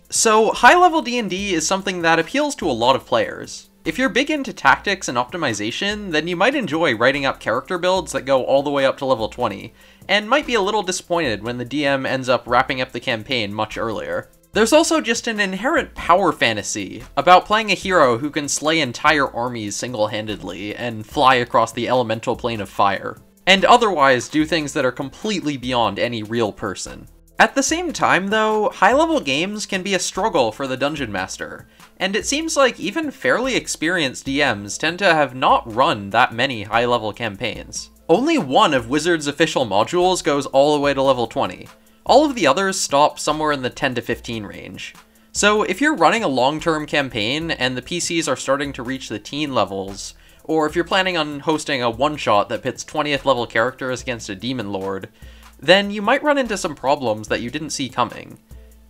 So, high-level D&D is something that appeals to a lot of players. If you're big into tactics and optimization, then you might enjoy writing up character builds that go all the way up to level 20, and might be a little disappointed when the DM ends up wrapping up the campaign much earlier. There's also just an inherent power fantasy about playing a hero who can slay entire armies single-handedly and fly across the elemental plane of fire, and otherwise do things that are completely beyond any real person. At the same time, though, high-level games can be a struggle for the Dungeon Master, and it seems like even fairly experienced DMs tend to have not run that many high-level campaigns. Only one of Wizard's official modules goes all the way to level 20. All of the others stop somewhere in the 10 to 15 range. So if you're running a long-term campaign and the PCs are starting to reach the teen levels, or if you're planning on hosting a one-shot that pits 20th level characters against a Demon Lord, then you might run into some problems that you didn't see coming.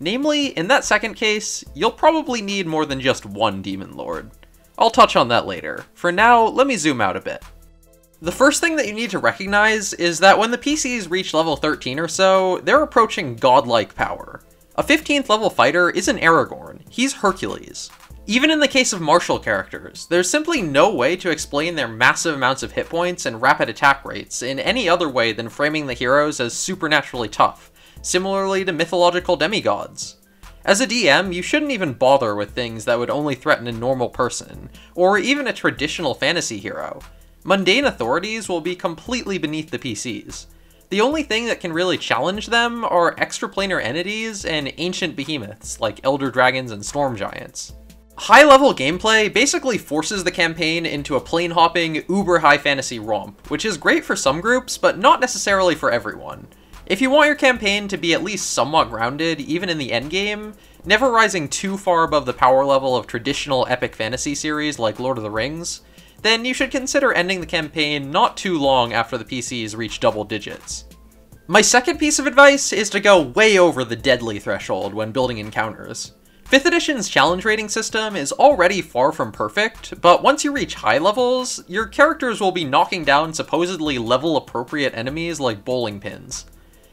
Namely, in that second case, you'll probably need more than just one Demon Lord. I'll touch on that later. For now, let me zoom out a bit. The first thing that you need to recognize is that when the PCs reach level 13 or so, they're approaching godlike power. A 15th level fighter isn't Aragorn, he's Hercules. Even in the case of martial characters, there's simply no way to explain their massive amounts of hit points and rapid attack rates in any other way than framing the heroes as supernaturally tough, similarly to mythological demigods. As a DM, you shouldn't even bother with things that would only threaten a normal person, or even a traditional fantasy hero. Mundane authorities will be completely beneath the PCs. The only thing that can really challenge them are extraplanar entities and ancient behemoths like elder dragons and storm giants. High-level gameplay basically forces the campaign into a plane-hopping, uber-high fantasy romp, which is great for some groups, but not necessarily for everyone. If you want your campaign to be at least somewhat grounded, even in the endgame, never rising too far above the power level of traditional epic fantasy series like Lord of the Rings, then you should consider ending the campaign not too long after the PCs reach double digits. My second piece of advice is to go way over the deadly threshold when building encounters. 5th edition's challenge rating system is already far from perfect, but once you reach high levels, your characters will be knocking down supposedly level-appropriate enemies like bowling pins.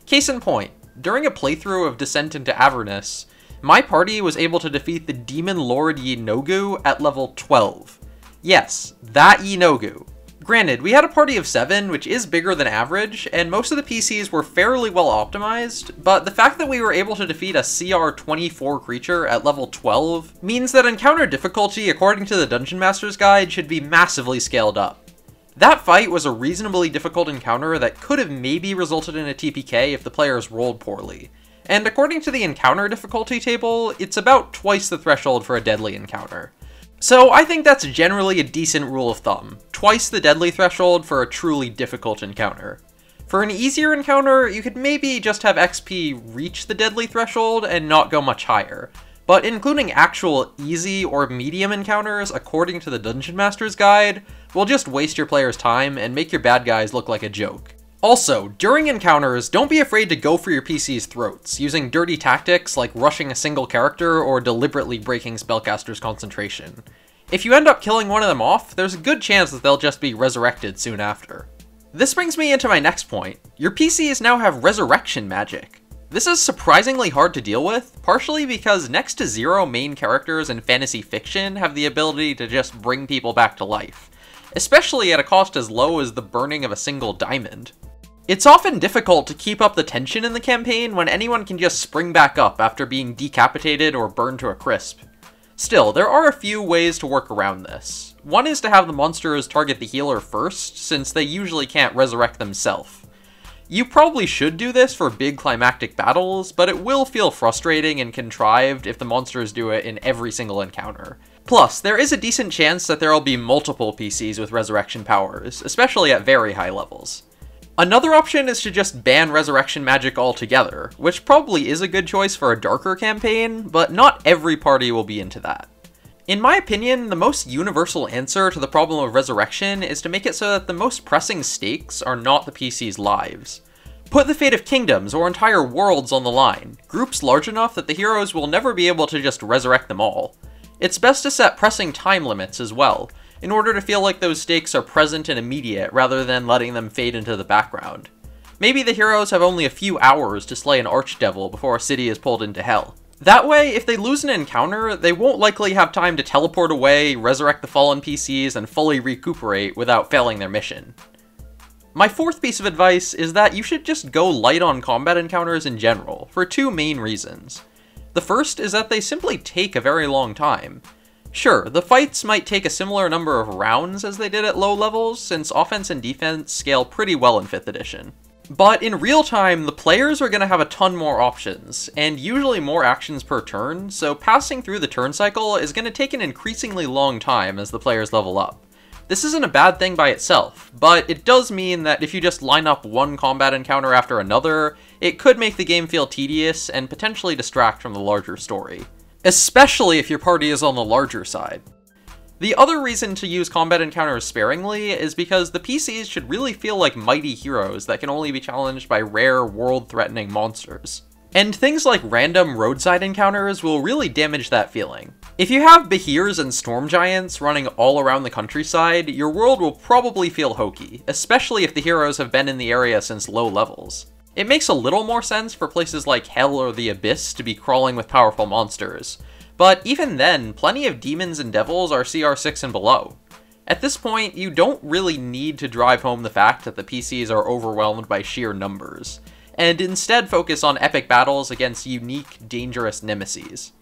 Case in point, during a playthrough of Descent into Avernus, my party was able to defeat the Demon Lord Yinogu at level 12. Yes, that Yinogu. Granted, we had a party of 7, which is bigger than average, and most of the PCs were fairly well optimized, but the fact that we were able to defeat a CR 24 creature at level 12 means that encounter difficulty according to the Dungeon Master's Guide should be massively scaled up. That fight was a reasonably difficult encounter that could have maybe resulted in a TPK if the players rolled poorly, and according to the encounter difficulty table, it's about twice the threshold for a deadly encounter. So I think that's generally a decent rule of thumb, twice the deadly threshold for a truly difficult encounter. For an easier encounter, you could maybe just have XP reach the deadly threshold and not go much higher, but including actual easy or medium encounters according to the Dungeon Master's Guide will just waste your player's time and make your bad guys look like a joke. Also, during encounters, don't be afraid to go for your PC's throats, using dirty tactics like rushing a single character or deliberately breaking spellcasters' concentration. If you end up killing one of them off, there's a good chance that they'll just be resurrected soon after. This brings me into my next point. Your PCs now have resurrection magic. This is surprisingly hard to deal with, partially because next to zero main characters in fantasy fiction have the ability to just bring people back to life, especially at a cost as low as the burning of a single diamond. It's often difficult to keep up the tension in the campaign when anyone can just spring back up after being decapitated or burned to a crisp. Still, there are a few ways to work around this. One is to have the monsters target the healer first, since they usually can't resurrect themselves. You probably should do this for big climactic battles, but it will feel frustrating and contrived if the monsters do it in every single encounter. Plus, there is a decent chance that there will be multiple PCs with resurrection powers, especially at very high levels. Another option is to just ban resurrection magic altogether, which probably is a good choice for a darker campaign, but not every party will be into that. In my opinion, the most universal answer to the problem of resurrection is to make it so that the most pressing stakes are not the PC's lives. Put the fate of kingdoms or entire worlds on the line, groups large enough that the heroes will never be able to just resurrect them all. It's best to set pressing time limits as well, in order to feel like those stakes are present and immediate rather than letting them fade into the background. Maybe the heroes have only a few hours to slay an archdevil before a city is pulled into hell. That way, if they lose an encounter, they won't likely have time to teleport away, resurrect the fallen PCs, and fully recuperate without failing their mission. My fourth piece of advice is that you should just go light on combat encounters in general, for two main reasons. The first is that they simply take a very long time. Sure, the fights might take a similar number of rounds as they did at low levels, since offense and defense scale pretty well in 5th edition. But in real time, the players are going to have a ton more options, and usually more actions per turn, so passing through the turn cycle is going to take an increasingly long time as the players level up. This isn't a bad thing by itself, but it does mean that if you just line up one combat encounter after another, it could make the game feel tedious and potentially distract from the larger story. Especially if your party is on the larger side. The other reason to use combat encounters sparingly is because the PCs should really feel like mighty heroes that can only be challenged by rare, world-threatening monsters. And things like random roadside encounters will really damage that feeling. If you have Behirs and Storm Giants running all around the countryside, your world will probably feel hokey, especially if the heroes have been in the area since low levels. It makes a little more sense for places like Hell or the Abyss to be crawling with powerful monsters, but even then, plenty of demons and devils are CR6 and below. At this point, you don't really need to drive home the fact that the PCs are overwhelmed by sheer numbers, and instead focus on epic battles against unique, dangerous nemeses.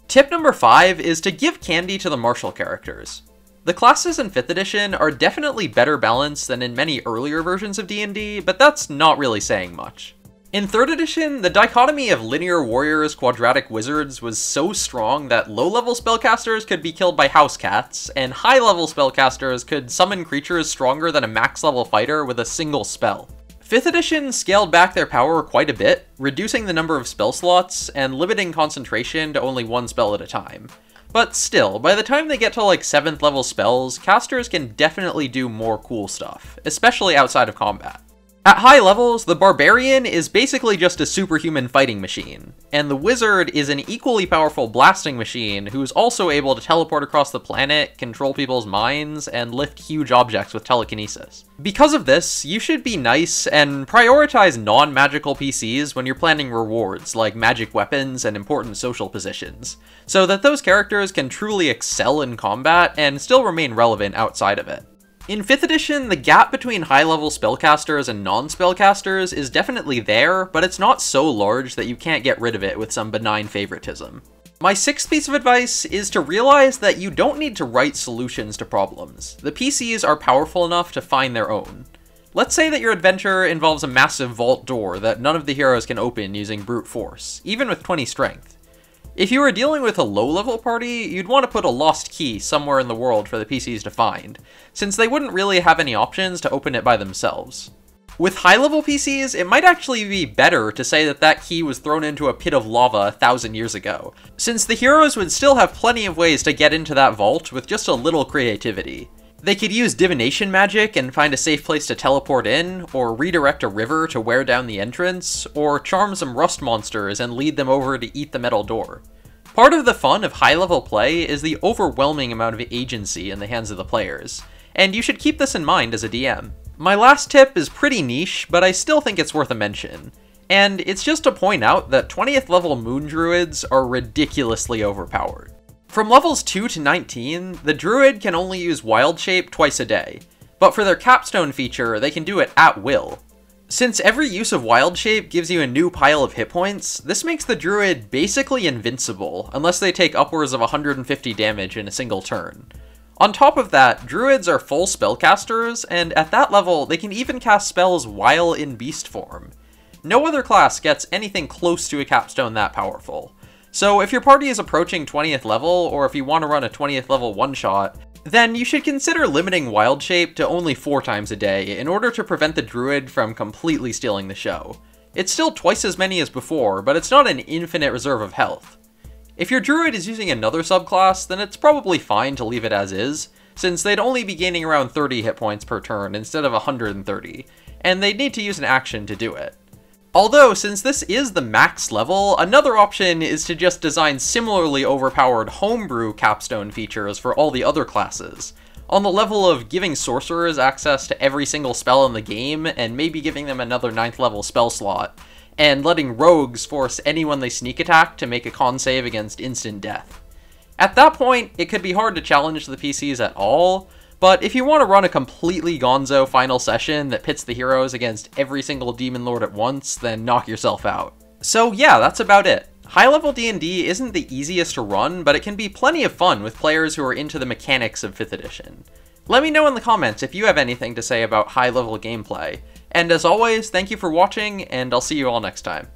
Tip number 5 is to give candy to the martial characters. The classes in 5th edition are definitely better balanced than in many earlier versions of D&D, but that's not really saying much. In 3rd edition, the dichotomy of linear warriors, quadratic wizards was so strong that low-level spellcasters could be killed by house cats, and high-level spellcasters could summon creatures stronger than a max-level fighter with a single spell. 5th edition scaled back their power quite a bit, reducing the number of spell slots and limiting concentration to only one spell at a time. But still, by the time they get to like 7th level spells, casters can definitely do more cool stuff, especially outside of combat. At high levels, the Barbarian is basically just a superhuman fighting machine, and the Wizard is an equally powerful blasting machine who's also able to teleport across the planet, control people's minds, and lift huge objects with telekinesis. Because of this, you should be nice and prioritize non-magical PCs when you're planning rewards like magic weapons and important social positions, so that those characters can truly excel in combat and still remain relevant outside of it. In 5th edition, the gap between high-level spellcasters and non-spellcasters is definitely there, but it's not so large that you can't get rid of it with some benign favoritism. My 6th piece of advice is to realize that you don't need to write solutions to problems. The PCs are powerful enough to find their own. Let's say that your adventure involves a massive vault door that none of the heroes can open using brute force, even with 20 strength. If you were dealing with a low-level party, you'd want to put a lost key somewhere in the world for the PCs to find, since they wouldn't really have any options to open it by themselves. With high-level PCs, it might actually be better to say that that key was thrown into a pit of lava 1,000 years ago, since the heroes would still have plenty of ways to get into that vault with just a little creativity. They could use divination magic and find a safe place to teleport in, or redirect a river to wear down the entrance, or charm some rust monsters and lead them over to eat the metal door. Part of the fun of high-level play is the overwhelming amount of agency in the hands of the players, and you should keep this in mind as a DM. My last tip is pretty niche, but I still think it's worth a mention, and it's just to point out that 20th level Moon Druids are ridiculously overpowered. From levels 2 to 19, the Druid can only use Wild Shape twice a day, but for their capstone feature, they can do it at will. Since every use of Wild Shape gives you a new pile of hit points, this makes the Druid basically invincible, unless they take upwards of 150 damage in a single turn. On top of that, Druids are full spellcasters, and at that level, they can even cast spells while in beast form. No other class gets anything close to a capstone that powerful. So if your party is approaching 20th level, or if you want to run a 20th level one-shot, then you should consider limiting Wild Shape to only 4 times a day in order to prevent the Druid from completely stealing the show. It's still twice as many as before, but it's not an infinite reserve of health. If your Druid is using another subclass, then it's probably fine to leave it as is, since they'd only be gaining around 30 hit points per turn instead of 130, and they'd need to use an action to do it. Although, since this is the max level, another option is to just design similarly overpowered homebrew capstone features for all the other classes, on the level of giving sorcerers access to every single spell in the game, and maybe giving them another 9th level spell slot, and letting rogues force anyone they sneak attack to make a con save against instant death. At that point, it could be hard to challenge the PCs at all, but if you want to run a completely gonzo final session that pits the heroes against every single demon lord at once, then knock yourself out. So yeah, that's about it. High-level D&D isn't the easiest to run, but it can be plenty of fun with players who are into the mechanics of 5th edition. Let me know in the comments if you have anything to say about high-level gameplay. And as always, thank you for watching, and I'll see you all next time.